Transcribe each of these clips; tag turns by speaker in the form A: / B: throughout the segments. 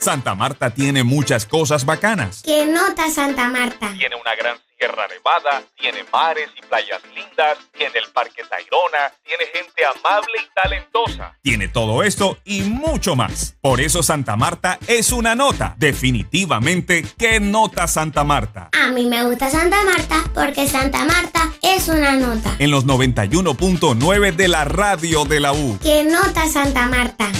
A: Santa Marta tiene muchas cosas bacanas.
B: ¿Qué nota Santa Marta?
A: Tiene una gran Sierra Nevada, tiene mares y playas lindas, tiene el Parque Tayrona, tiene gente amable y talentosa. Tiene todo esto y mucho más. Por eso Santa Marta es una nota. Definitivamente, ¿qué nota Santa Marta?
B: A mí me gusta Santa Marta porque Santa Marta es una nota.
A: En los 91.9 de la radio de la U.
B: ¿Qué nota Santa Marta?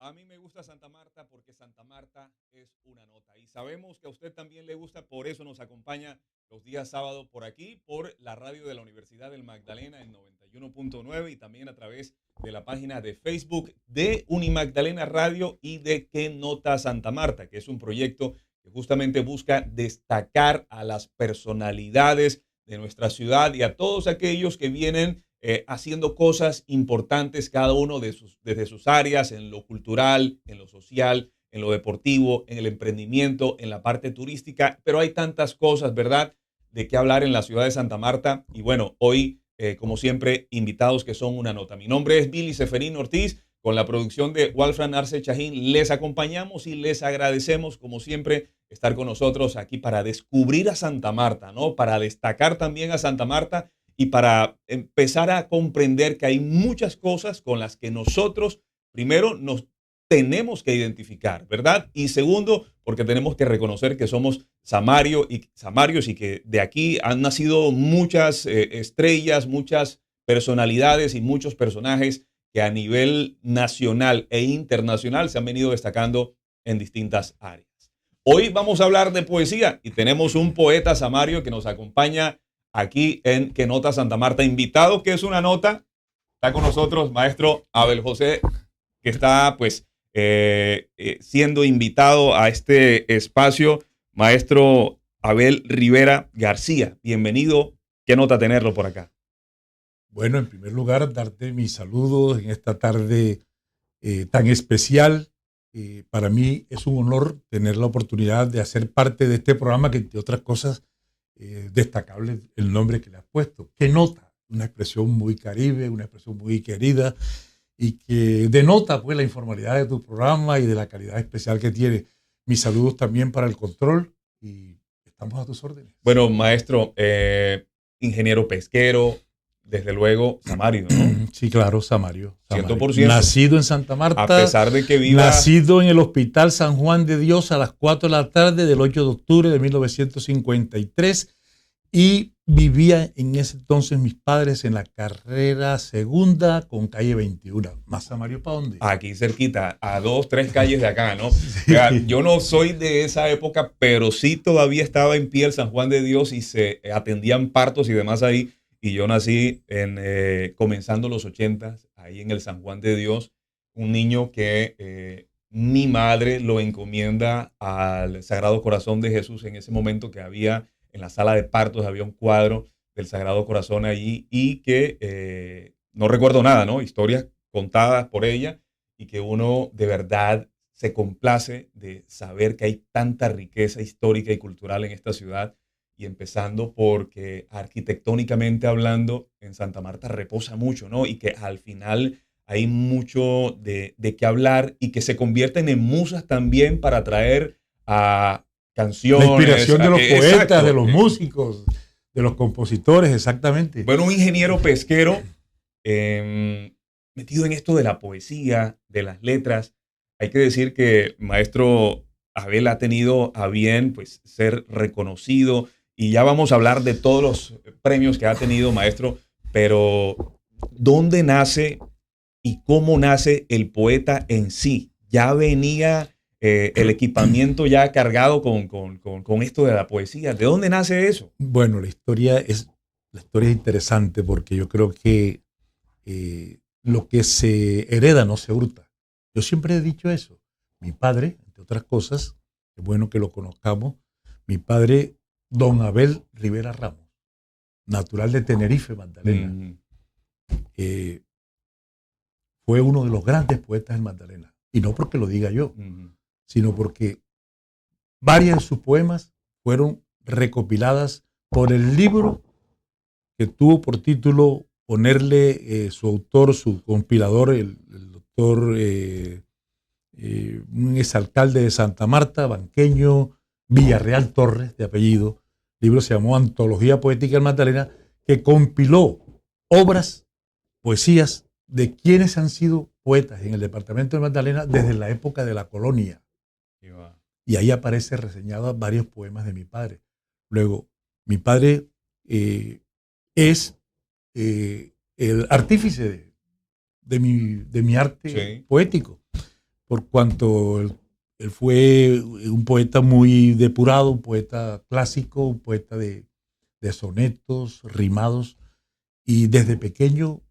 A: A mí me gusta Santa Marta porque Santa Marta es una nota. Y sabemos que a usted también le gusta, por eso nos acompaña los días sábados por aquí, por la radio de la Universidad del Magdalena en 91.9 y también a través de la página de Facebook de Unimagdalena Radio y de ¿Qué nota Santa Marta?, que es un proyecto que justamente busca destacar a las personalidades de nuestra ciudad y a todos aquellos que vienen haciendo cosas importantes, cada uno desde sus áreas, en lo cultural, en lo social, en lo deportivo, en el emprendimiento, en la parte turística. Pero hay tantas cosas, ¿verdad?, de qué hablar en la ciudad de Santa Marta. Y bueno, hoy, como siempre, invitados que son una nota. Mi nombre es Billy Seferino Ortiz, con la producción de Walfran Arce Chajín. Les acompañamos y les agradecemos, como siempre, estar con nosotros aquí para descubrir a Santa Marta, ¿no? Para destacar también a Santa Marta y para empezar a comprender que hay muchas cosas con las que nosotros, primero, nos tenemos que identificar, ¿verdad? Y segundo, porque tenemos que reconocer que somos samarios y que de aquí han nacido muchas estrellas, muchas personalidades y muchos personajes que a nivel nacional e internacional se han venido destacando en distintas áreas. Hoy vamos a hablar de poesía y tenemos un poeta samario que nos acompaña aquí en ¿Qué nota Santa Marta? Invitado, que es una nota, está con nosotros maestro Abel José, que está pues siendo invitado a este espacio. Maestro Abel Rivera García, bienvenido. ¿Qué nota tenerlo por acá?
C: Bueno, en primer lugar, darte mis saludos en esta tarde tan especial. Para mí es un honor tener la oportunidad de hacer parte de este programa que, entre otras cosas, destacable el nombre que le has puesto. ¿Qué nota? Una expresión muy caribe, una expresión muy querida y que denota pues la informalidad de tu programa y de la calidad especial que tiene. Mis saludos también para el control y estamos a tus órdenes.
A: Bueno, maestro, ingeniero pesquero, desde luego samario, ¿no?
C: Sí, claro, Samario.
A: 100%.
C: Nacido en Santa Marta.
A: A pesar de que viva...
C: Nacido en el Hospital San Juan de Dios a las 4 de la tarde del 8 de octubre de 1953 y vivía en ese entonces mis padres en la carrera segunda con calle 21. ¿Más Samario para dónde?
A: Aquí cerquita, a 2, 3 calles de acá, ¿no? Sí. O sea, yo no soy de esa época, pero sí todavía estaba en pie el San Juan de Dios y se atendían partos y demás ahí. Y yo nací comenzando los 80s, ahí en el San Juan de Dios, un niño que mi madre lo encomienda al Sagrado Corazón de Jesús en ese momento que había en la sala de partos, había un cuadro del Sagrado Corazón allí y que no recuerdo nada, ¿no? Historias contadas por ella y que uno de verdad se complace de saber que hay tanta riqueza histórica y cultural en esta ciudad. Y empezando porque arquitectónicamente hablando, en Santa Marta reposa mucho, ¿no? Y que al final hay mucho de qué hablar y que se convierten en musas también para atraer a canciones.
C: La inspiración de los poetas,
A: exacto,
C: de los músicos, de los compositores, exactamente.
A: Bueno, un ingeniero pesquero metido en esto de la poesía, de las letras. Hay que decir que maestro Abel ha tenido a bien pues, ser reconocido. Y ya vamos a hablar de todos los premios que ha tenido, maestro, pero ¿dónde nace y cómo nace el poeta en sí? ¿Ya venía el equipamiento ya cargado con esto de la poesía? ¿De dónde nace eso?
C: Bueno, la historia es interesante porque yo creo que lo que se hereda no se hurta. Yo siempre he dicho eso. Mi padre, entre otras cosas, es bueno que lo conozcamos, mi padre... Don Abel Rivera Ramos, natural de Tenerife, Magdalena, fue uno de los grandes poetas del Magdalena. Y no porque lo diga yo, sino porque varias de sus poemas fueron recopiladas por el libro que tuvo por título ponerle su autor, su compilador, el doctor, un exalcalde de Santa Marta, banqueño, Villarreal Torres, de apellido. El libro se llamó Antología Poética del Magdalena, que compiló obras, poesías de quienes han sido poetas en el departamento de Magdalena desde la época de la colonia. Y ahí aparece reseñado varios poemas de mi padre. Luego, mi padre es el artífice de mi arte poético, por cuanto él fue un poeta muy depurado, un poeta clásico, un poeta de sonetos, rimados, y desde pequeño,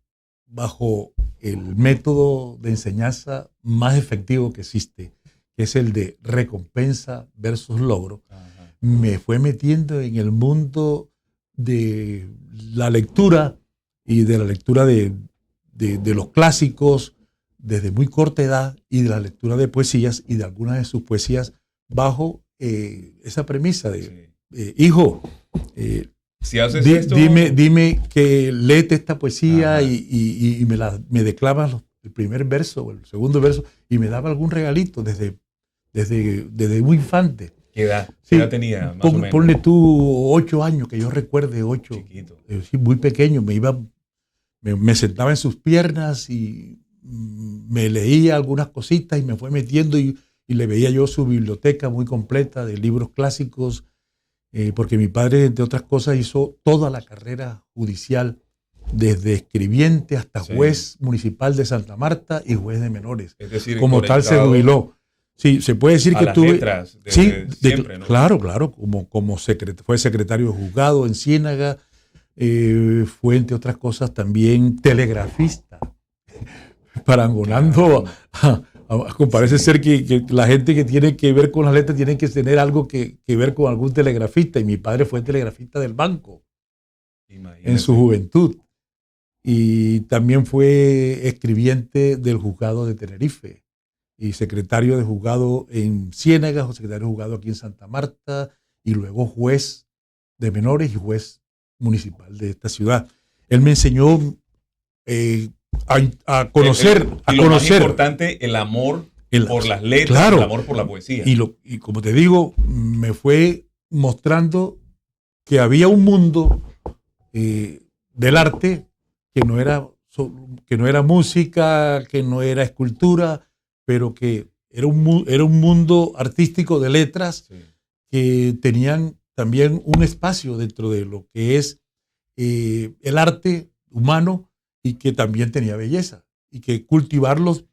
C: bajo el método de enseñanza más efectivo que existe, que es el de recompensa versus logro, me fue metiendo en el mundo de la lectura y de la lectura de los clásicos desde muy corta edad, y de la lectura de poesías y de algunas de sus poesías bajo esa premisa de hijo,
A: si haces esto,
C: dime que léete esta poesía y me declamas el primer verso o el segundo verso, y me daba algún regalito desde muy infante.
A: ¿Qué edad tenía más o menos?
C: Ponle tú 8 años, que yo recuerde 8.
A: Chiquito.
C: Sí, muy pequeño. Me sentaba en sus piernas y me leía algunas cositas y me fue metiendo, y le veía yo su biblioteca muy completa de libros clásicos, porque mi padre, entre otras cosas, hizo toda la carrera judicial, desde escribiente hasta juez municipal de Santa Marta y juez de menores. Es decir, como tal se jubiló. Sí, se puede decir que tuve.
A: Letras, siempre, ¿no?
C: Claro, fue secretario de juzgado en Ciénaga, fue, entre otras cosas, también telegrafista, parangonando parece ser que la gente que tiene que ver con las letras tiene que tener algo que ver con algún telegrafista, y mi padre fue telegrafista del banco. Imagínate. En su juventud, y también fue escribiente del juzgado de Tenerife, y secretario de juzgado en Ciénaga, o secretario de juzgado aquí en Santa Marta, y luego juez de menores y juez municipal de esta ciudad. Él me enseñó a conocer.
A: Lo más importante, el amor por las letras, claro, el amor por la poesía.
C: Y como te digo, me fue mostrando que había un mundo del arte que no era música, que no era escultura, pero que era un mundo artístico de letras, que tenían también un espacio dentro de lo que es el arte humano, y que también tenía belleza, y que cultivarlos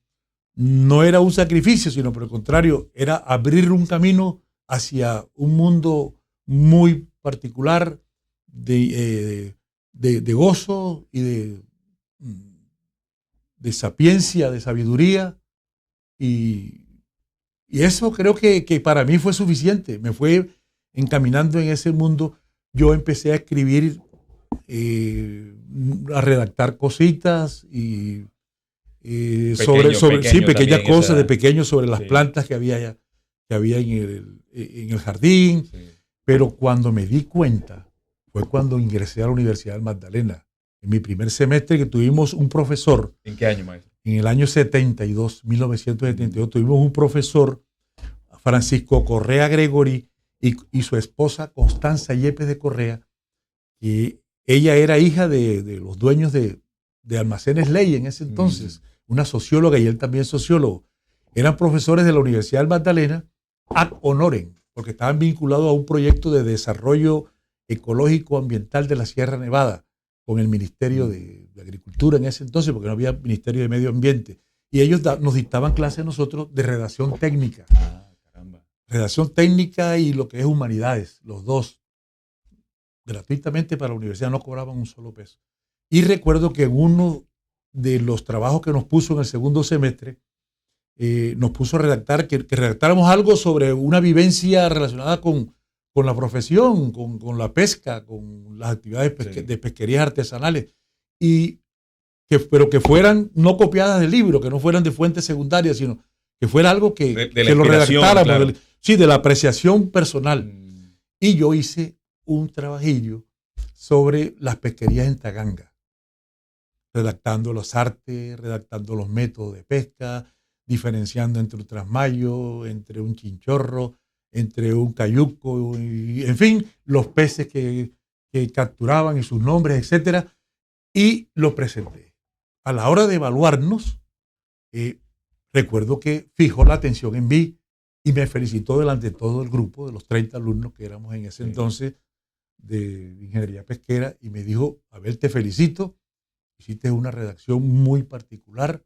C: no era un sacrificio, sino por el contrario, era abrir un camino hacia un mundo muy particular de gozo y de sapiencia, de sabiduría, y eso creo que para mí fue suficiente. Me fue encaminando en ese mundo. Yo empecé a escribir, a redactar cositas y pequeñas cosas de pequeño sobre las plantas que había en el jardín. Sí. Pero cuando me di cuenta fue cuando ingresé a la Universidad del Magdalena, en mi primer semestre, que tuvimos un profesor.
A: ¿En qué año, maestro?
C: En el año 1972 tuvimos un profesor, Francisco Correa Gregory, y su esposa Constanza Yepes de Correa, que ella era hija de los dueños de Almacenes Ley en ese entonces, una socióloga, y él también sociólogo. Eran profesores de la Universidad del Magdalena ad honorem, porque estaban vinculados a un proyecto de desarrollo ecológico ambiental de la Sierra Nevada, con el Ministerio de Agricultura en ese entonces, porque no había Ministerio de Medio Ambiente. Y ellos nos dictaban clases a nosotros de redacción técnica. Redacción técnica y lo que es humanidades, los dos, gratuitamente para la universidad, no cobraban un solo peso. Y recuerdo que en uno de los trabajos que nos puso en el segundo semestre, nos puso a redactar, que redactáramos algo sobre una vivencia relacionada con la profesión, con la pesca, con las actividades de pesquerías artesanales, pero que fueran no copiadas del libro, que no fueran de fuentes secundarias, sino que fuera algo que lo redactáramos, claro. De la apreciación personal. Y yo hice un trabajillo sobre las pesquerías en Taganga, redactando los artes, redactando los métodos de pesca, diferenciando entre un trasmayo, entre un chinchorro, entre un cayuco, y, en fin, los peces que capturaban y sus nombres, etcétera, y lo presenté. A la hora de evaluarnos, recuerdo que fijó la atención en mí y me felicitó delante de todo el grupo de los 30 alumnos que éramos en ese entonces de ingeniería pesquera y me dijo: Abel, te felicito, hiciste una redacción muy particular,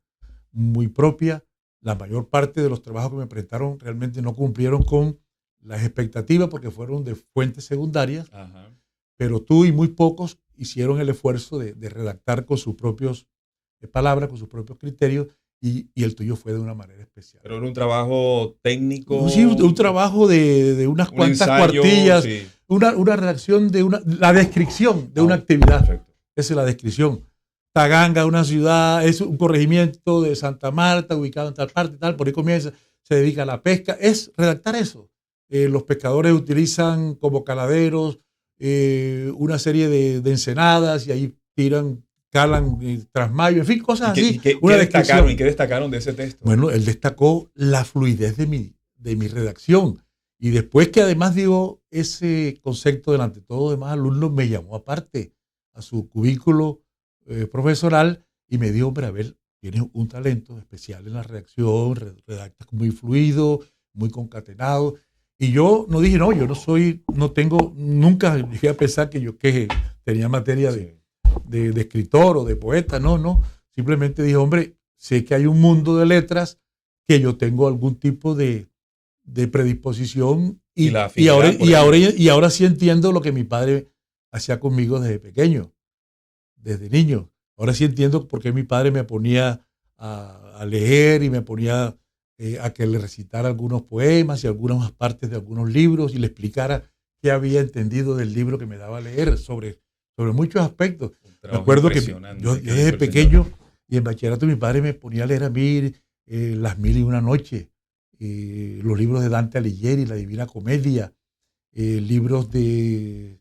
C: muy propia. La mayor parte de los trabajos que me prestaron realmente no cumplieron con las expectativas porque fueron de fuentes secundarias. Ajá. Pero tú y muy pocos hicieron el esfuerzo de redactar con sus propios palabras, con sus propios criterios, y el tuyo fue de una manera especial.
A: Pero era un trabajo técnico.
C: Sí, un trabajo de unas cuantas ensayo, cuartillas, sí. una redacción de la descripción de una actividad. Perfecto. Esa es la descripción. Taganga, una ciudad, es un corregimiento de Santa Marta, ubicado en tal parte, tal, por ahí comienza, se dedica a la pesca. Es redactar eso. Los pescadores utilizan como caladeros una serie de ensenadas y ahí calan trasmayo, en fin, cosas así.
A: ¿Y qué destacaron de ese texto?
C: Bueno, él destacó la fluidez de mi redacción. Y después que además dio ese concepto delante de todos los demás alumnos, me llamó aparte a su cubículo profesoral y me dijo: hombre, Abel, tienes un talento especial en la redacción, redactas muy fluido, muy concatenado. Y yo no dije, no, yo no tengo, nunca llegué a pensar que tenía materia de escritor o de poeta, no. Simplemente dije, hombre, sé que hay un mundo de letras que yo tengo algún tipo de predisposición y ahora sí entiendo lo que mi padre hacía conmigo desde pequeño, desde niño. Ahora sí entiendo por qué mi padre me ponía a leer y me ponía a que le recitara algunos poemas y algunas partes de algunos libros y le explicara qué había entendido del libro que me daba a leer sobre muchos aspectos. Me acuerdo que yo desde pequeño y en bachillerato mi padre me ponía a leer a mí Las Mil y Una Noche, los libros de Dante Alighieri, La Divina Comedia, libros de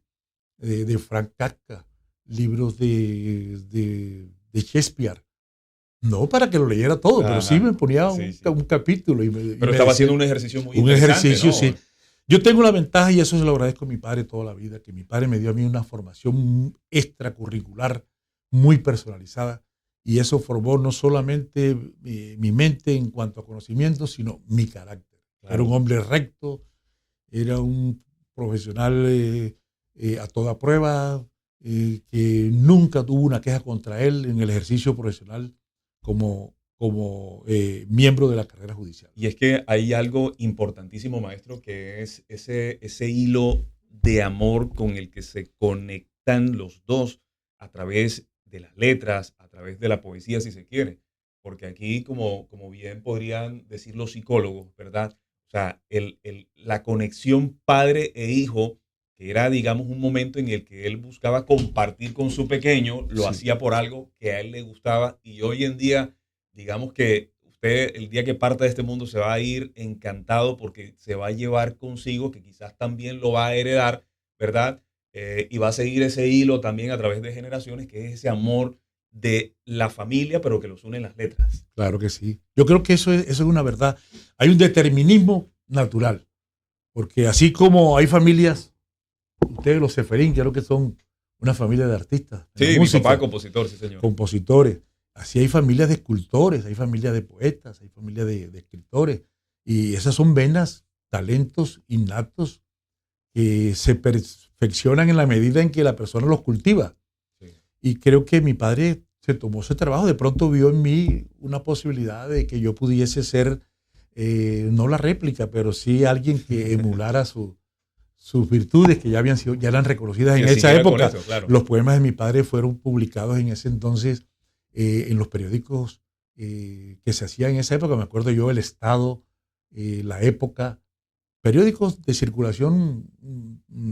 C: Frank Kafka, libros de Shakespeare. No para que lo leyera todo, pero sí me ponía un capítulo.
A: Pero estaba haciendo un ejercicio muy interesante.
C: Un ejercicio,
A: ¿no?
C: Sí. Yo tengo la ventaja, y eso se lo agradezco a mi padre toda la vida, que mi padre me dio a mí una formación extracurricular muy personalizada, y eso formó no solamente mi mente en cuanto a conocimiento, sino mi carácter. Claro. Era un hombre recto, era un profesional a toda prueba, que nunca tuvo una queja contra él en el ejercicio profesional como miembro de la carrera judicial.
A: Y es que hay algo importantísimo, maestro, que es ese hilo de amor con el que se conectan los dos a través de las letras, a través de la poesía, si se quiere. Porque aquí, como bien podrían decir los psicólogos, ¿verdad? O sea, la conexión padre e hijo, que era, digamos, un momento en el que él buscaba compartir con su pequeño, lo hacía por algo que a él le gustaba, y hoy en día, digamos que usted el día que parta de este mundo se va a ir encantado porque se va a llevar consigo, que quizás también lo va a heredar, ¿verdad? Y va a seguir ese hilo también a través de generaciones, que es ese amor de la familia, pero que los unen las letras.
C: Claro que sí. Yo creo que eso es una verdad. Hay un determinismo natural, porque así como hay familias, ustedes los Seferín, creo que son una familia de artistas.
A: Sí, mi papá compositor, sí señor.
C: Compositores. Así hay familias de escultores, hay familias de poetas, hay familias de escritores. Y esas son venas, talentos innatos que se perfeccionan en la medida en que la persona los cultiva. Sí. Y creo que mi padre se tomó ese trabajo. De pronto vio en mí una posibilidad de que yo pudiese ser, no la réplica, pero sí alguien que emulara sus virtudes, que ya eran reconocidas en esa época. Eso, claro. Los poemas de mi padre fueron publicados en ese entonces en los periódicos que se hacían en esa época. Me acuerdo yo, El Estado, La Época, periódicos de circulación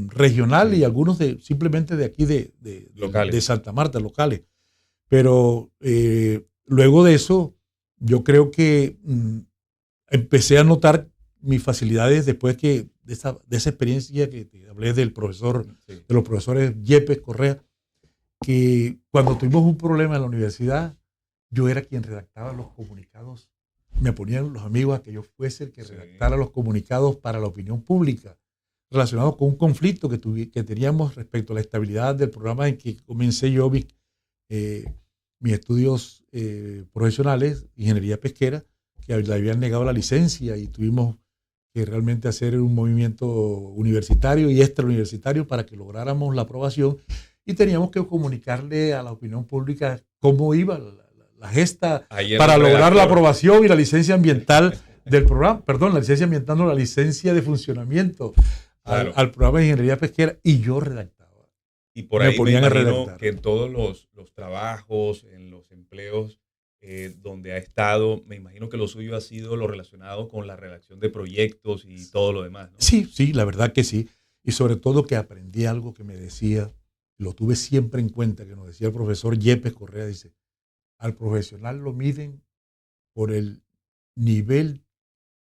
C: regional y algunos simplemente de aquí de Santa Marta, locales. Pero luego de eso, yo creo que empecé a notar mis facilidades después que de esa experiencia que te hablé del profesor,
A: Sí.
C: de los profesores Yepes Correa, que cuando tuvimos un problema en la universidad, yo era quien redactaba los comunicados. Me ponían los amigos a que yo fuese el que
A: Sí.
C: redactara los comunicados para la opinión pública, relacionados con un conflicto que teníamos respecto a la estabilidad del programa en que comencé yo mis estudios profesionales, ingeniería pesquera, que le habían negado la licencia y tuvimos que realmente hacer un movimiento universitario y extrauniversitario para que lográramos la aprobación, y teníamos que comunicarle a la opinión pública cómo iba la gesta
A: Ayer
C: para
A: el
C: lograr la
A: redactor.
C: aprobación y la licencia ambiental del programa, perdón, la licencia ambiental, no, la licencia de funcionamiento
A: Claro.
C: al programa de ingeniería pesquera, y yo redactaba.
A: Y por
C: Me
A: ahí me
C: ponían a
A: imagino
C: redactar.
A: que en todos los trabajos, en los empleos donde ha estado, me imagino que lo suyo ha sido lo relacionado con la redacción de proyectos y todo lo demás, ¿no?
C: Sí, sí, la verdad que sí. Y sobre todo que aprendí algo que me decía, lo tuve siempre en cuenta, que nos decía el profesor Yepes Correa, dice, al profesional lo miden por el nivel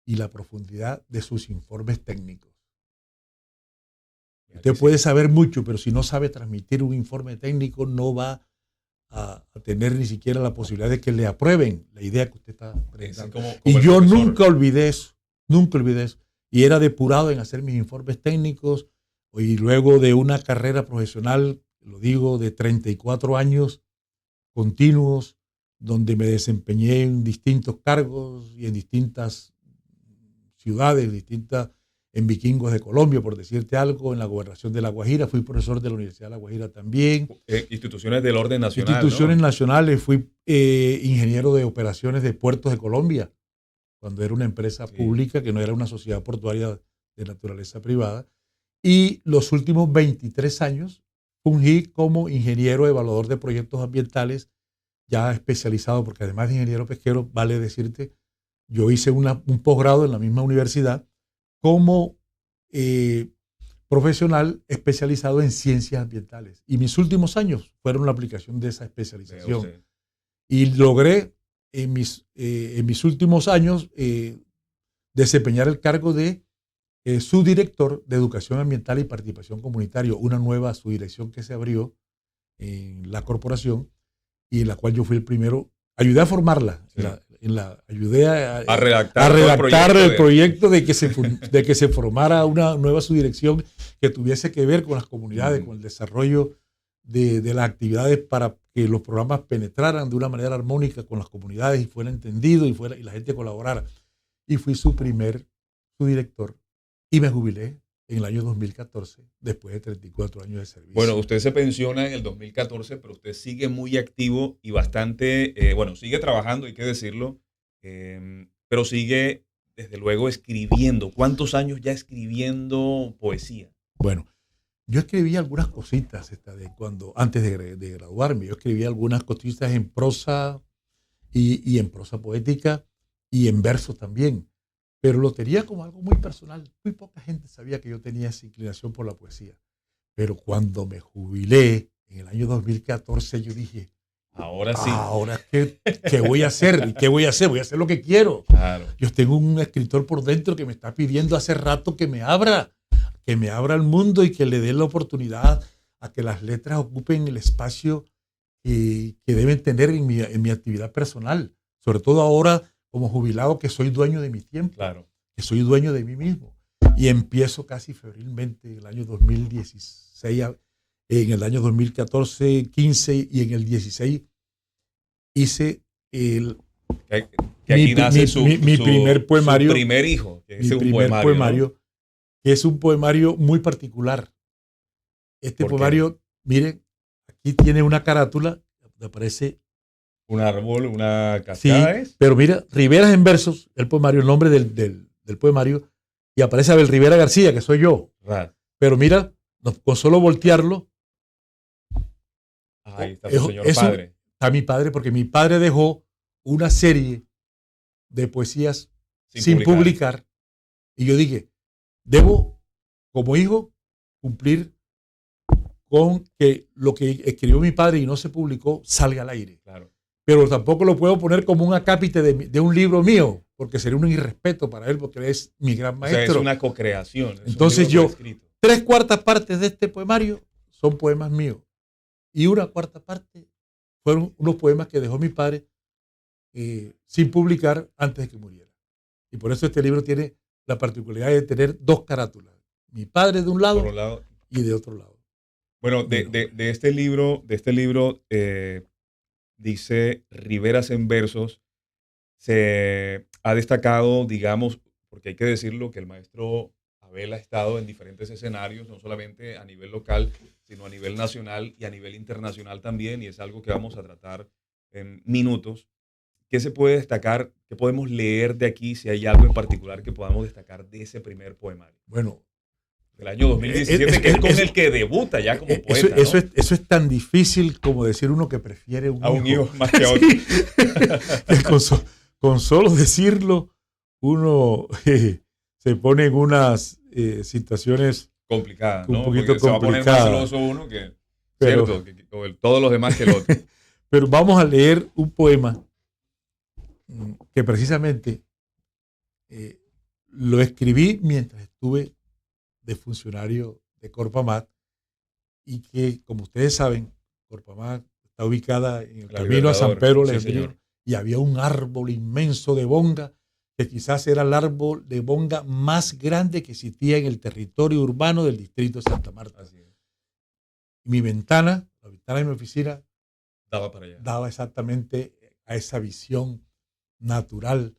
C: y la profundidad de sus informes técnicos.
A: Mira
C: Usted
A: que
C: puede
A: sí.
C: saber mucho, pero si no sabe transmitir un informe técnico, no va a tener ni siquiera la posibilidad de que le aprueben la idea que usted está
A: Ese
C: presentando.
A: como
C: Y
A: el
C: yo
A: profesor.
C: nunca olvidé eso, nunca olvidé eso. Y era depurado en hacer mis informes técnicos, y luego de una carrera profesional, lo digo, de 34 años continuos, donde me desempeñé en distintos cargos y en distintas ciudades, en Vikingos de Colombia, por decirte algo, en la gobernación de La Guajira, fui profesor de la Universidad de La Guajira también.
A: Instituciones del orden nacional,
C: Instituciones
A: ¿no?
C: nacionales, fui ingeniero de operaciones de puertos de Colombia, cuando era una empresa
A: Sí.
C: pública, que no era una sociedad portuaria de naturaleza privada. Y los últimos 23 años fungí como ingeniero evaluador de proyectos ambientales, ya especializado, porque además de ingeniero pesquero, vale decirte, yo hice un posgrado en la misma universidad como profesional especializado en ciencias ambientales. Y mis últimos años fueron la aplicación de esa
A: Veo,
C: especialización.
A: sí.
C: Y logré en mis últimos años desempeñar el cargo de subdirector de Educación Ambiental y Participación Comunitaria, una nueva subdirección que se abrió en la corporación y en la cual yo fui el primero. Ayudé a formarla,
A: Sí.
C: ayudé
A: A
C: a
A: redactar todo
C: redactar el
A: de-
C: proyecto de que se formara una nueva subdirección que tuviese que ver con las comunidades,
A: Mm.
C: con el desarrollo de las actividades para que los programas penetraran de una manera armónica con las comunidades y fuera entendido y la gente colaborara. Y fui su primer subdirector y me jubilé en el año 2014, después de 34 años de servicio.
A: Bueno, usted se pensiona en el 2014, pero usted sigue muy activo y bastante, bueno, sigue trabajando, hay que decirlo, pero sigue, desde luego, escribiendo. ¿Cuántos años ya escribiendo poesía?
C: Bueno, yo escribí algunas cositas antes de graduarme. Yo escribí algunas cositas en prosa y en prosa poética y en versos también. Pero lo tenía como algo muy personal. Muy poca gente sabía que yo tenía esa inclinación por la poesía. Pero cuando me jubilé en el año 2014, yo dije,
A: Ahora sí.
C: ahora ¿qué voy a hacer? ¿Y qué voy a hacer? Voy a hacer lo que quiero.
A: Claro.
C: Yo tengo un escritor por dentro que me está pidiendo hace rato que me abra el mundo y que le dé la oportunidad a que las letras ocupen el espacio que deben tener en mi actividad personal. Sobre todo ahora, como jubilado, que soy dueño de mi tiempo,
A: Claro.
C: que soy dueño de mí mismo. Y empiezo casi febrilmente el año 2016, en el año 2014, 15 y en el 16 hice
A: Que aquí nace
C: mi primer poemario.
A: Su primer hijo, que
C: mi
A: es un
C: primer
A: poemario, ¿no?
C: que es un poemario muy particular. Este
A: ¿Por qué?
C: poemario, miren, aquí tiene una carátula, aparece,
A: Un árbol, una
C: sí,
A: cascada, ¿es?
C: pero mira, Riveras en versos, el poemario, el nombre del poemario, y aparece Abel Rivera García, que soy yo.
A: Right.
C: Pero mira, con solo voltearlo,
A: Ahí está su señor
C: es
A: padre.
C: está mi padre, porque mi padre dejó una serie de poesías sin publicar. Y yo dije, debo, como hijo, cumplir con que lo que escribió mi padre y no se publicó salga al aire.
A: Claro.
C: pero tampoco lo puedo poner como un acápite de un libro mío, porque sería un irrespeto para él, porque él es mi gran maestro.
A: O sea, es una co-creación.
C: Entonces yo, 3/4 partes de este poemario son poemas míos, y 1/4 parte fueron unos poemas que dejó mi padre sin publicar antes de que muriera. Y por eso este libro tiene la particularidad de tener 2 carátulas. Mi padre de un lado, y de otro lado.
A: Bueno, de este libro, dice Riberas en versos, se ha destacado, digamos, porque hay que decirlo, que el maestro Abel ha estado en diferentes escenarios, no solamente a nivel local, sino a nivel nacional y a nivel internacional también, y es algo que vamos a tratar en minutos. ¿Qué se puede destacar? ¿Qué podemos leer de aquí? Si hay algo en particular que podamos destacar de ese primer poemario.
C: Bueno,
A: del año 2017, que es con el que debuta ya como poeta.
C: Eso es tan difícil como decir uno que prefiere
A: a un hijo más que a otro.
C: Con solo decirlo, uno se pone en unas situaciones
A: complicadas,
C: un
A: ¿no?
C: poquito
A: complicadas. Se va a poner más celoso uno que, cierto, que todos los demás que el otro.
C: Pero vamos a leer un poema que precisamente lo escribí mientras estuve de funcionario de Corpamat, y que, como ustedes saben, Corpamat está ubicada en el camino a San Pedro Lebrino, y había un árbol inmenso de bonga, que quizás era el árbol de bonga más grande que existía en el territorio urbano del distrito de Santa Marta.
A: Así es.
C: Mi ventana, la ventana de mi oficina,
A: daba para allá.
C: Daba exactamente a esa visión natural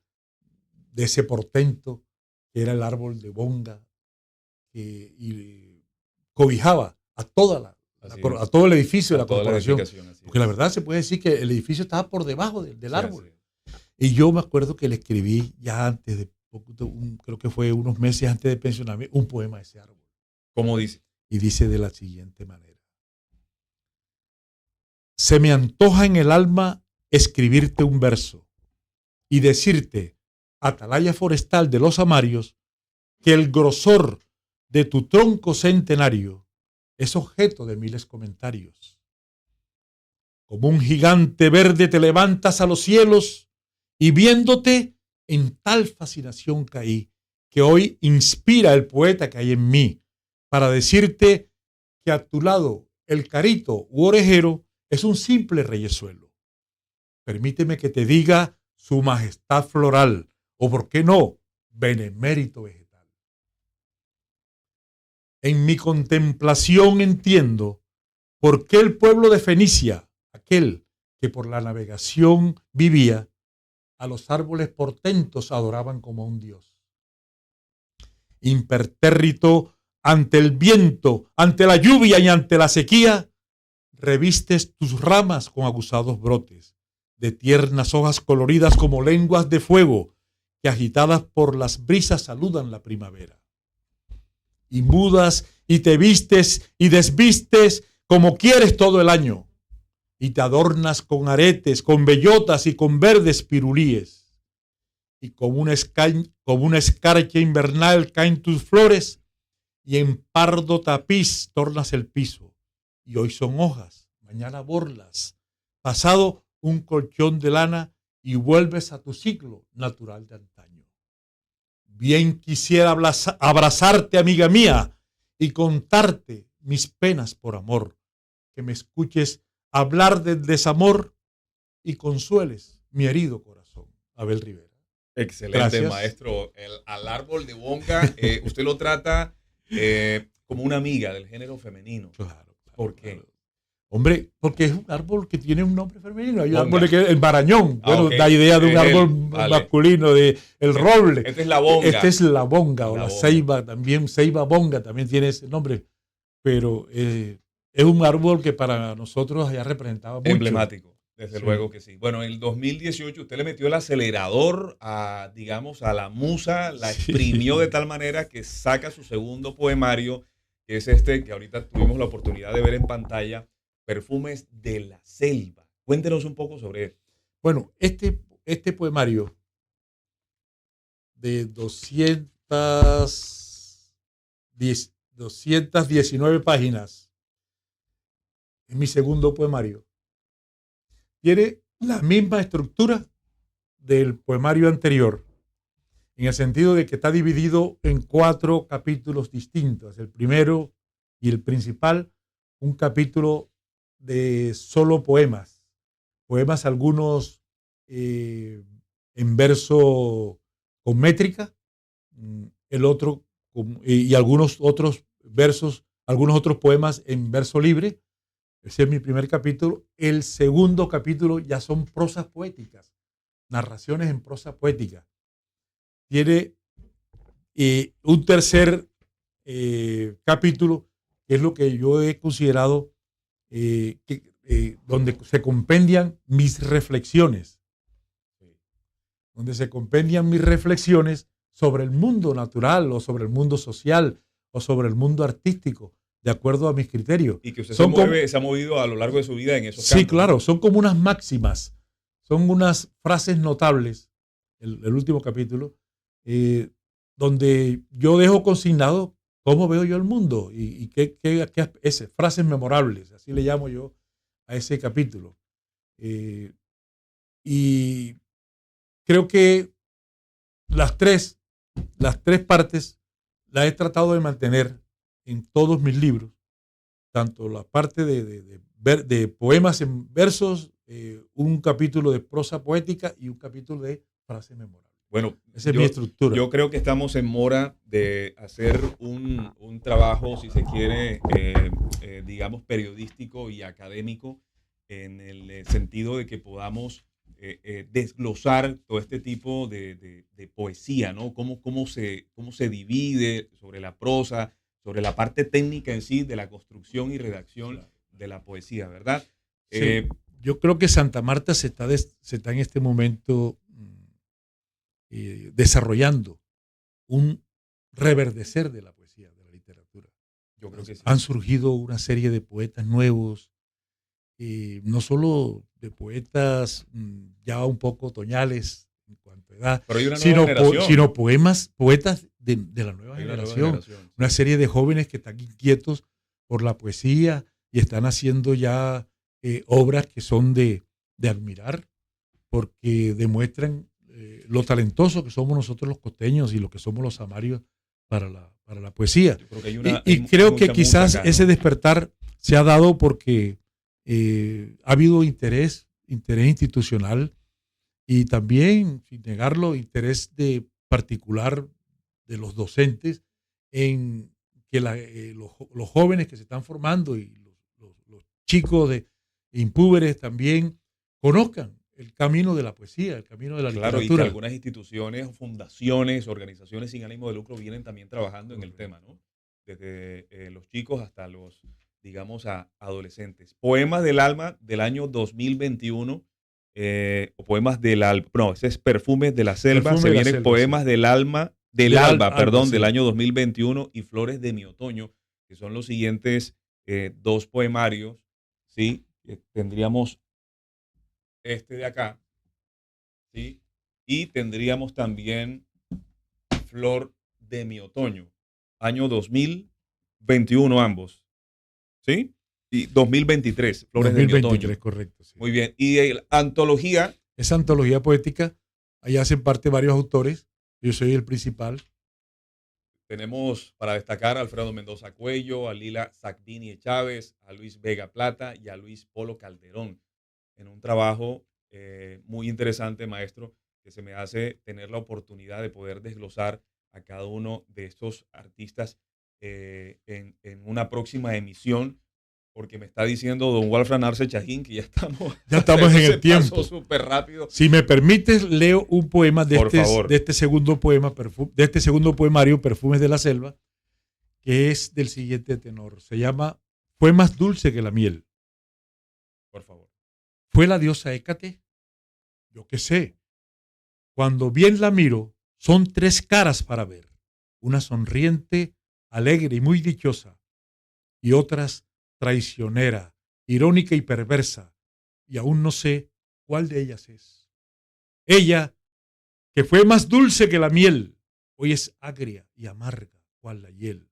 C: de ese portento que era el árbol de bonga, y cobijaba a todo el edificio de la corporación. Porque la verdad se puede decir que el edificio estaba por debajo del árbol. Y yo me acuerdo que le escribí ya antes de, creo que fue unos meses antes de pensionarme, un poema a ese árbol.
A: ¿Cómo dice?
C: Y dice de la siguiente manera: se me antoja en el alma escribirte un verso y decirte, atalaya forestal de los amarios, que el grosor de tu tronco centenario es objeto de miles comentarios. Como un gigante verde te levantas a los cielos, y viéndote en tal fascinación caí, que hoy inspira el poeta que hay en mí, para decirte que a tu lado el carito u orejero es un simple reyesuelo. Permíteme que te diga su majestad floral, o por qué no, benemérito vegetal. En mi contemplación entiendo por qué el pueblo de Fenicia, aquel que por la navegación vivía, a los árboles portentos adoraban como a un dios. Impertérrito ante el viento, ante la lluvia y ante la sequía, revistes tus ramas con aguzados brotes, de tiernas hojas coloridas como lenguas de fuego, que agitadas por las brisas saludan la primavera. Y mudas y te vistes y desvistes como quieres todo el año, y te adornas con aretes, con bellotas y con verdes pirulíes, y como una escarcha invernal caen tus flores, y en pardo tapiz tornas el piso, y hoy son hojas, mañana borlas, pasado un colchón de lana, y vuelves a tu ciclo natural de antaño. Bien quisiera abrazarte, amiga mía, y contarte mis penas por amor, que me escuches hablar del desamor y consueles mi herido corazón. Abel Rivera.
A: Excelente, gracias, maestro. Al árbol de bonga, usted lo trata como una amiga del género femenino.
C: Claro.
A: ¿Por qué?
C: Claro. Hombre, porque es un árbol que tiene un nombre femenino. Hay árboles que el marañón, da idea de un árbol masculino, de el roble.
A: Este es la bonga.
C: Este es la bonga, o la ceiba también. Ceiba bonga también tiene ese nombre. Pero es un árbol que para nosotros ya representaba mucho.
A: Emblemático, desde luego que sí. Bueno, en el 2018 usted le metió el acelerador a la musa, la exprimió de tal manera que saca su segundo poemario, que es este que ahorita tuvimos la oportunidad de ver en pantalla, Perfumes de la Selva. Cuéntenos un poco sobre él.
C: Bueno, este poemario de 219 páginas es mi segundo poemario. Tiene la misma estructura del poemario anterior, en el sentido de que está dividido en 4 capítulos distintos. El primero y el principal, un capítulo de solo poemas, algunos en verso con métrica, el otro y algunos otros versos, algunos otros poemas en verso libre. Ese es mi primer capítulo. El segundo capítulo ya son prosas poéticas, narraciones en prosa poética. Tiene un tercer capítulo, que es lo que yo he considerado donde se compendian mis reflexiones. Donde se compendian mis reflexiones sobre el mundo natural o sobre el mundo social o sobre el mundo artístico, de acuerdo a mis criterios.
A: Y que usted se ha movido a lo largo de su vida en esos campos.
C: Sí, claro, son como unas máximas, son unas frases notables, el último capítulo, donde yo dejo consignado cómo veo yo el mundo y qué frases memorables, así le llamo yo a ese capítulo. Y creo que las tres partes las he tratado de mantener en todos mis libros, tanto la parte de poemas en versos, un capítulo de prosa poética y un capítulo de frases memorables.
A: Bueno,
C: esa es mi estructura.
A: Yo creo que estamos en mora de hacer un trabajo, si se quiere, digamos, periodístico y académico, en el sentido de que podamos desglosar todo este tipo de poesía, ¿no? Cómo se divide sobre la prosa, sobre la parte técnica en sí de la construcción y redacción de la poesía, ¿verdad?
C: Sí, yo creo que Santa Marta se está en este momento desarrollando un reverdecer de la poesía, de la literatura.
A: Yo creo que sí.
C: Han surgido una serie de poetas nuevos, no solo de poetas ya un poco otoñales en cuanto a edad,
A: pero hay una nueva generación,
C: sino poetas de la nueva generación. Una serie de jóvenes que están inquietos por la poesía y están haciendo ya obras que son de admirar, porque demuestran lo talentosos que somos nosotros los costeños y lo que somos los samarios para la poesía. Creo que quizás ese despertar se ha dado porque ha habido interés institucional y también, sin negarlo, interés particular de los docentes en que los jóvenes que se están formando y los chicos impúberes también conozcan el camino de la poesía, el camino de la literatura.
A: Y que algunas instituciones, fundaciones, organizaciones sin ánimo de lucro vienen también trabajando en el tema, ¿no? Desde los chicos hasta los, digamos, a adolescentes. Poemas del Alma del año 2021, o Poemas del Alba, no, ese es Perfumes de la Selva, se vienen Poemas del Alma, del Alba, del año 2021 y Flores de mi Otoño, que son los siguientes 2 poemarios, ¿sí? Tendríamos este de acá, ¿sí? Y tendríamos también Flor de mi Otoño, año 2021 ambos, ¿sí? Y 2023, Flores de mi Otoño.
C: Correcto. Sí.
A: Muy bien. Y antología.
C: Esa antología poética, ahí hacen parte varios autores, yo soy el principal.
A: Tenemos para destacar a Alfredo Mendoza Cuello, a Lila Sacdini Chávez, a Luis Vega Plata y a Luis Polo Calderón, en un trabajo muy interesante, maestro, que se me hace tener la oportunidad de poder desglosar a cada uno de estos artistas en una próxima emisión, porque me está diciendo don Walfran Arce Chajín que ya estamos
C: en el tiempo.
A: Súper rápido.
C: Si me permites, leo un poema de este segundo poemario, Perfumes de la Selva, que es del siguiente tenor. Se llama Fue más dulce que la miel.
A: Por favor.
C: ¿Fue la diosa Hécate? Yo qué sé. Cuando bien la miro, son 3 caras para ver. Una sonriente, alegre y muy dichosa, y otras traicionera, irónica y perversa, y aún no sé cuál de ellas es. Ella, que fue más dulce que la miel, hoy es agria y amarga cual la hiel.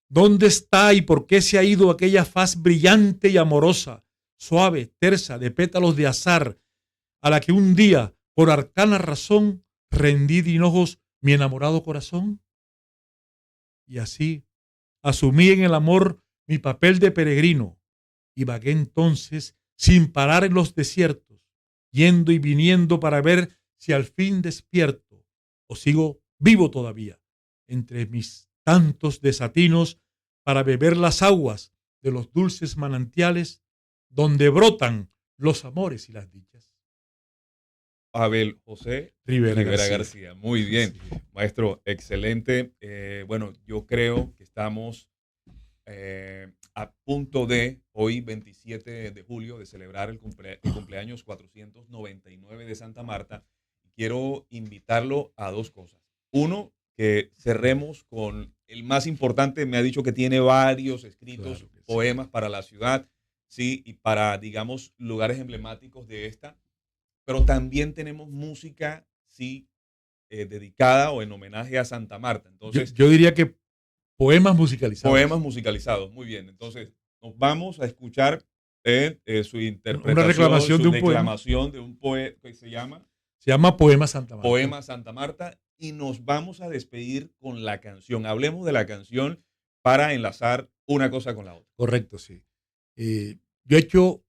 C: ¿Dónde está y por qué se ha ido aquella faz brillante y amorosa, suave, tersa, de pétalos de azar, a la que un día, por arcana razón, rendí de hinojos mi enamorado corazón? Y así asumí en el amor mi papel de peregrino y vagué entonces sin parar en los desiertos, yendo y viniendo para ver si al fin despierto o sigo vivo todavía entre mis tantos desatinos para beber las aguas de los dulces manantiales donde brotan los amores y las dichas.
A: Abel José
C: Rivera
A: García. Muy bien,
C: Sí.
A: maestro, excelente. Bueno, yo creo que estamos a punto de, hoy 27 de julio, de celebrar el cumpleaños 499 de Santa Marta. Quiero invitarlo a dos cosas. Uno, que cerremos con el más importante. Me ha dicho que tiene varios escritos,
C: Claro que sí.
A: poemas para la ciudad, sí, y para, digamos, lugares emblemáticos de esta. Pero también tenemos música, sí, dedicada o en homenaje a Santa Marta. Entonces,
C: Yo diría que poemas musicalizados.
A: poemas musicalizados, muy bien. Entonces, nos vamos a escuchar su interpretación,
C: Una reclamación
A: su
C: de un poema.
A: declamación de un poema que se llama
C: Se llama Poema Santa Marta.
A: Poema Santa Marta, y nos vamos a despedir con la canción. Hablemos de la canción para enlazar una cosa con la otra.
C: Correcto, sí. Yo he hecho,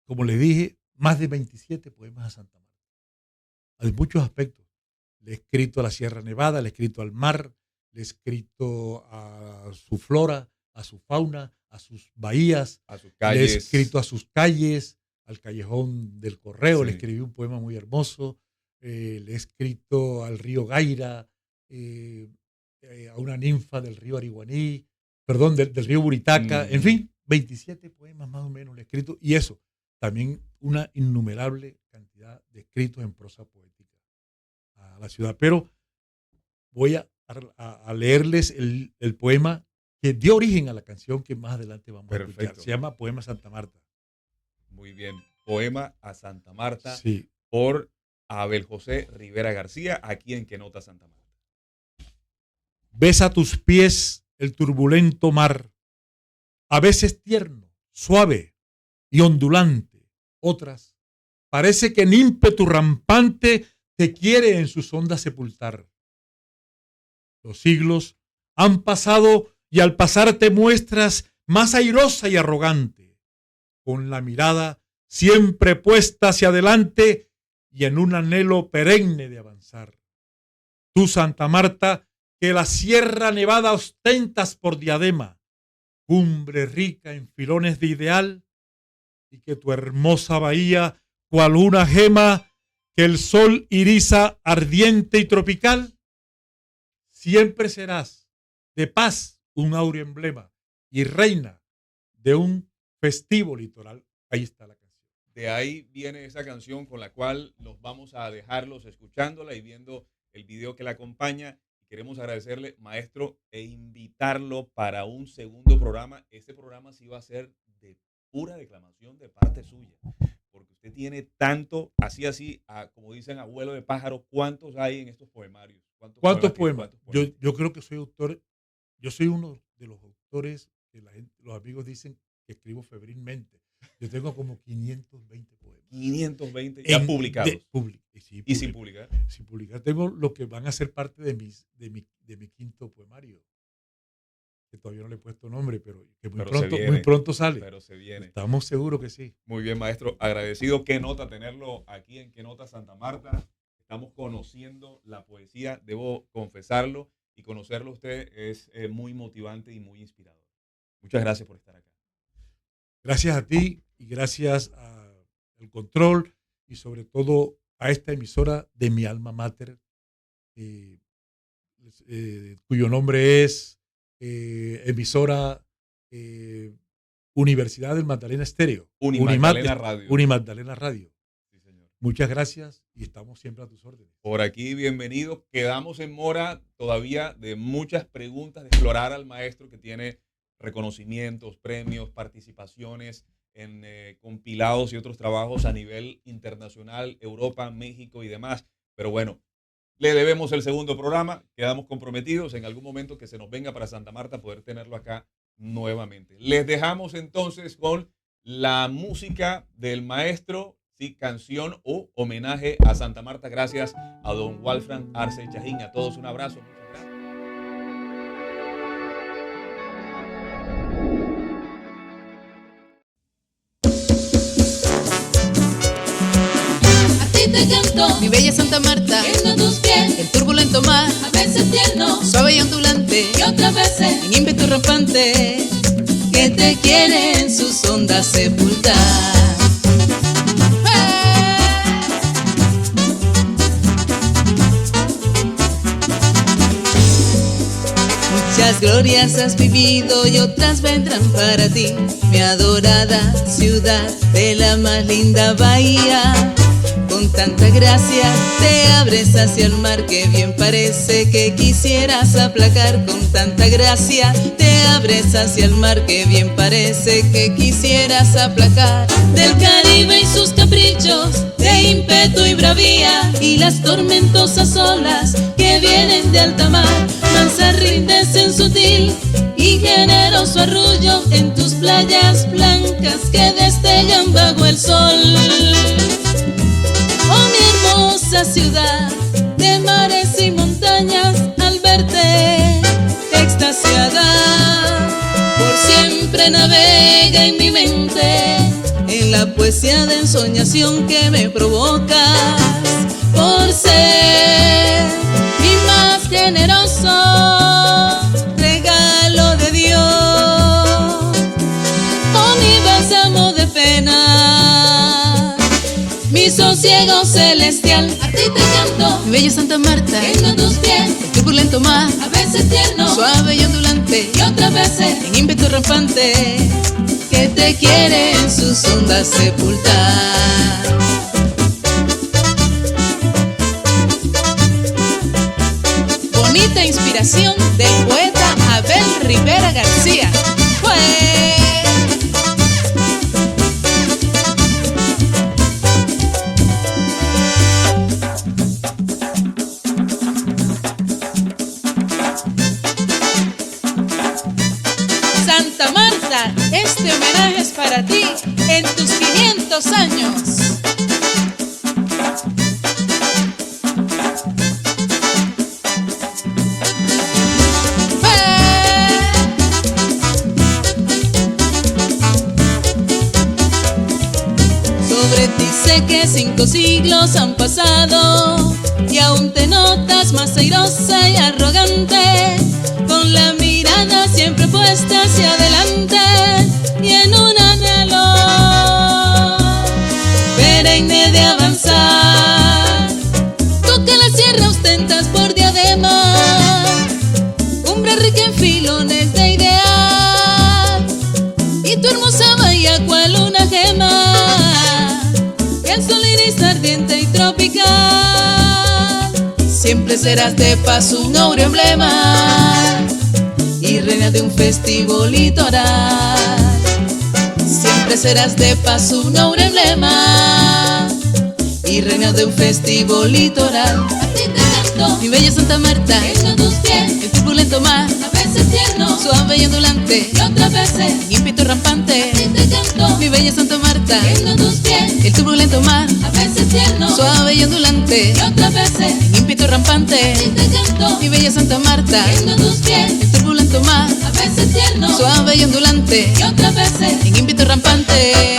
C: como les dije, más de 27 poemas a Santa Marta. Hay muchos aspectos. Le he escrito a la Sierra Nevada, le he escrito al mar, le he escrito a su flora, a su fauna, a sus bahías,
A: A sus
C: le he
A: calles.
C: escrito a sus calles, al callejón del Correo,
A: Sí.
C: le escribí un poema muy hermoso, le he escrito al río Gaira, a una ninfa del río Ariguaní, perdón, del río Buritaca, en fin, 27 poemas más o menos le he escrito, y eso, también una innumerable cantidad de escritos en prosa poética a la ciudad. Pero voy a leerles el poema que dio origen a la canción que más adelante vamos a escuchar.
A: Perfecto.
C: Se llama Poema Santa Marta.
A: Muy bien. Poema a Santa Marta,
C: Sí.
A: por Abel José Rivera García, aquí en Que Nota Santa Marta.
C: Besa a tus pies el turbulento mar, a veces tierno, suave y ondulante, otras parece que en ímpetu rampante te quiere en sus ondas sepultar. Los siglos han pasado y al pasar te muestras más airosa y arrogante, con la mirada siempre puesta hacia adelante y en un anhelo perenne de avanzar. Tú, Santa Marta, que la Sierra Nevada ostentas por diadema, cumbre rica en filones de ideal, y que tu hermosa bahía, cual una gema que el sol iriza ardiente y tropical, siempre serás de paz un áureo emblema y reina de un festivo litoral. Ahí está la canción.
A: De ahí viene esa canción con la cual nos vamos a dejarlos escuchándola y viendo el video que la acompaña. Queremos agradecerle, maestro, e invitarlo para un segundo programa. Este programa sí va a ser de pura declamación de parte suya, porque usted tiene tanto, así, como dicen, abuelo de pájaro. ¿Cuántos hay en estos poemarios?
C: ¿Cuántos poemas? Yo creo que soy autor, yo soy uno de los autores que los amigos dicen que escribo febrilmente. Yo tengo como 520 poemas.
A: 520 ya publicados.
C: Sí,
A: y sin publicar.
C: Sin publicar. Tengo lo que van a ser parte de mi quinto poemario, que todavía no le he puesto nombre, pero que muy pronto sale.
A: Pero se viene.
C: Estamos seguros que sí.
A: Muy bien, maestro. Agradecido. Qué nota tenerlo aquí en Qué Nota Santa Marta. Estamos conociendo la poesía, debo confesarlo, y conocerlo a usted es muy motivante y muy inspirador. Muchas gracias por estar acá.
C: Gracias a ti y gracias al control y sobre todo a esta emisora de mi alma mater, cuyo nombre es emisora Universidad del Magdalena Estéreo.
A: Unimagdalena Radio.
C: Unimagdalena Radio.
A: Sí, señor.
C: Muchas gracias y estamos siempre a tus órdenes.
A: Por aquí, bienvenido. Quedamos en mora todavía de muchas preguntas, de explorar al maestro, que tiene reconocimientos, premios, participaciones en compilados y otros trabajos a nivel internacional, Europa, México y demás. Pero bueno, le debemos el segundo programa. Quedamos comprometidos en algún momento que se nos venga para Santa Marta poder tenerlo acá nuevamente. Les dejamos entonces con la música del maestro. Sí, canción o homenaje a Santa Marta, gracias a don Wolfram Arce Chajín. A todos un abrazo. Muchas gracias.
D: Te canto, mi bella Santa Marta, viendo tus pies, el turbulento mar, a veces tierno, suave y ondulante, y otras veces en ímpetu rampante, que te quiere en sus ondas sepultar. Muchas glorias has vivido y otras vendrán para ti, mi adorada ciudad de la más linda bahía. Con tanta gracia te abres hacia el mar que bien parece que quisieras aplacar. Con tanta gracia te abres hacia el mar que bien parece que quisieras aplacar. Del Caribe y sus caprichos de ímpetu y bravía, y las tormentosas olas que vienen de alta mar, mansa rindes en sutil y generoso arrullo en tus playas blancas que destellan bajo el sol. Oh, mi hermosa ciudad de mares y montañas, al verte extasiada, por siempre navega en mi mente, en la poesía de ensoñación que me provocas, por ser mi más generoso regalo de Dios. Oh, mi bálsamo de pena, mi sosiego celestial, a ti te canto, mi bella Santa Marta, viendo tus pies, el turbulento mar, a veces tierno, suave y ondulante, y otras veces en ímpetu rampante, que te quiere en sus ondas sepultar. Bonita inspiración del poeta Abel Rivera García. Santa Marta, este homenaje es para ti en tus 500 años. Sobre ti sé que 5 siglos han pasado y aún te notas más airosa y arrogante, con la mirada siempre puesta hacia adelante y en un anhelo perenne de avanzar. Tú que la sierra ostentas por diadema, cumbre rica en filones de ideal, y tu hermosa bahía cual una gema, que el sol iris ardiente y tropical. Siempre serás de paz un áureo emblema y reina de un festivo litoral. Siempre serás de paz un áureo emblema y reina de un festivo litoral. A ti te canto, mi bella Santa Marta, viendo tus pies, el turbulento mar, a veces tierno, suave y ondulante, y otras veces ímpetu rampante. A ti te canto, mi bella Santa Marta, viendo tus pies, el turbulento mar, a veces tierno, suave y ondulante, y otras veces ímpetu rampante. A ti te canto, mi bella Santa Marta, viendo tus pies, el turbulento mar, a veces tierno, suave y ondulante, y otras veces en ímpetu rampante.